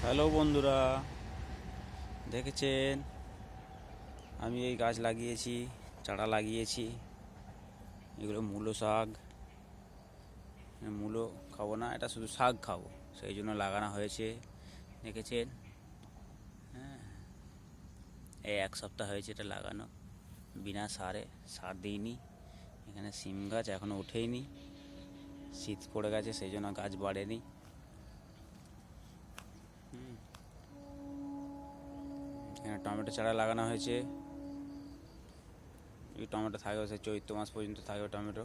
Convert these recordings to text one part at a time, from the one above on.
Hello বন্ধুরা, দেখেছেন আমি এই গাছ লাগিয়েছি, চারা লাগিয়েছি। এগুলো মূলো শাক। মূলো খাবো না, এটা শুধু শাক খাবো, সেই জন্য লাগানো হয়েছে। দেখেছেন, হ্যাঁ, এই এক সপ্তাহ হয়েছে এটা লাগানো, বিনা সার দিইনি। এখানে সিম গাছ এখনও ওঠেইনি, শীত পড়ে গেছে, সেই জন্য গাছ বাড়েনি। এখানে টমেটো চারা লাগানো হয়েছে। এই টমেটো থাকবে, সে চৈত্র মাস পর্যন্ত থাকবে টমেটো।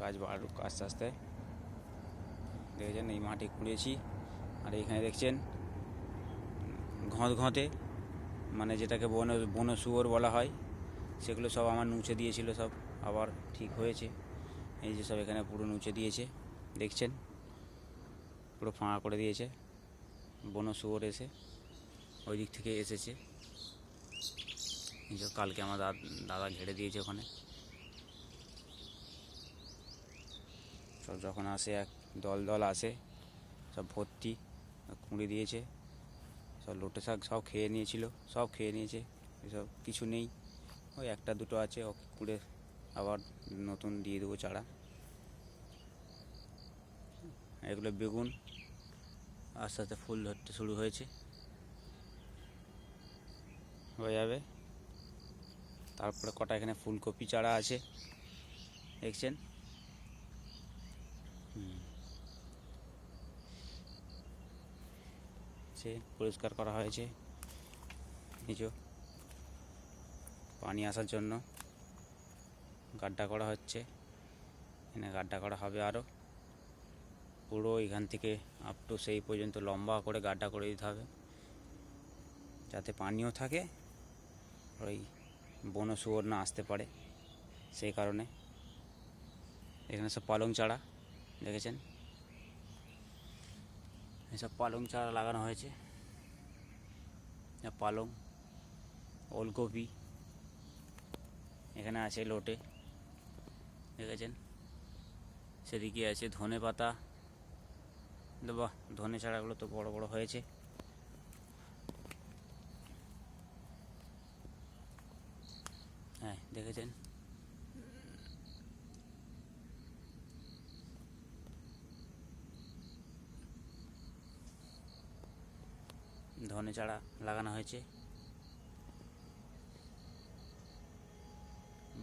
গাছ বাড়ুক আস্তে আস্তে। দেখেছেন এই মাটি খুঁড়েছি, আর এইখানে দেখছেন ঘঁতে, মানে যেটাকে বন শুয়োর বলা হয়, সেগুলো সব আমার নুচে দিয়েছিল, সব আবার ঠিক হয়েছে। এই যে সব এখানে পুরো নুচে দিয়েছে, দেখছেন পুরো ফাঁকা করে দিয়েছে। বন শুয়োর এসে ওই দিক থেকে এসেছে। এই যে কালকে আমার দাদা ঘেরে দিয়েছে ওখানে। সব যখন আসে এক দল আসে, সব ভর্তি খুঁড়ে দিয়েছে। সব লোটে শাক সব খেয়ে নিয়েছিল, সব খেয়ে নিয়েছে। এসব কিছু নেই, ওই একটা দুটো আছে, ওকে খুঁড়ে আবার নতুন দিয়ে দেবো চারা। এগুলো বেগুন, আস্তে আস্তে ফুল ধরতে শুরু হয়েছে, হয়ে যাবে। তারপরে কটা এখানে ফুলকপি চারা আছে, দেখছেন। সে পরিষ্কার করা হয়েছে, নিচে পানি আসার জন্য গাড্ডা করা হচ্ছে। এখানে গাড্ডা করা হবে আরও, পুরো এখান থেকে আপ টু সেই পর্যন্ত লম্বা করে গাড্ডা করে দিতে হবে, যাতে পানিও থাকে, ওই বন শুয়োর না আসতে পারে, সেই কারণে। এখানে সব পালং চারা, দেখেছেন এসব পালং চারা লাগানো হয়েছে। পালং, ওলকপি এখানে আছে লোটে, দেখেছেন। সেদিকে আছে ধনে পাতা। বাহ, ধনে চারাগুলো তো বড় বড় হয়েছে। হ্যাঁ, দেখেছেন। ধনে চারা লাগানো হয়েছে।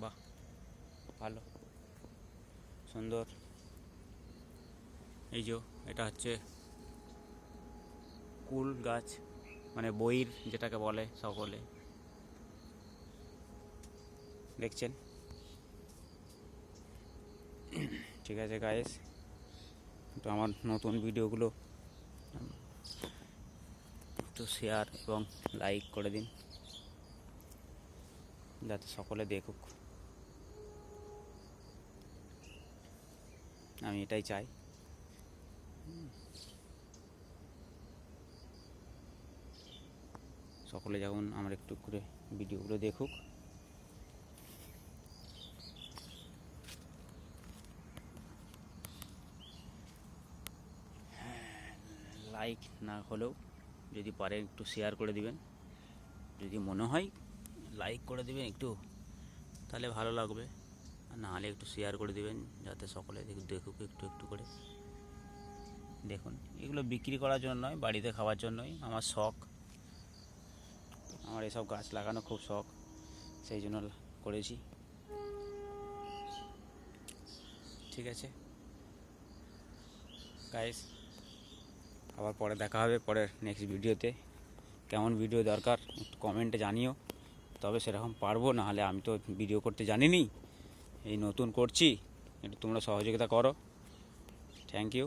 বাহ, ভালো, সুন্দর। এই যে এটা হচ্ছে কুল গাছ, মানে বইর যেটাকে বলে সকলে, দেখছেন। ঠিক আছে গাইস, তো আমার নতুন ভিডিওগুলো একটু শেয়ার এবং লাইক করে দিন, যাতে সকলে দেখুক। আমি এটাই চাই। সকলে যেমন আমার একটু করে ভিডিওগুলো দেখুক। লাইক না হলেও যদি পারেন একটু শেয়ার করে দিবেন, যদি মনে হয় লাইক করে দিবেন একটু, তাহলে ভালো লাগবে। আর নাহলে একটু শেয়ার করে দিবেন, যাতে সকলে দেখুক একটু একটু করে। দেখুন, এগুলো বিক্রি করার জন্য নয়, বাড়িতে খাওয়ার জন্যই। আমার শখ, আমার এসব গাছ লাগানো খুব শখ, সেই জন্য করেছি। ঠিক আছে গাইস, আবার পরে দেখা হবে, পরের নেক্সট ভিডিওতে। কেমন ভিডিও দরকার একটু কমেন্টে জানিও, তবে সেরকম পারবো, নাহলে আমি তো ভিডিও করতে জানিনি, এই নতুন করছি, একটু তোমরা সহযোগিতা করো। Thank you.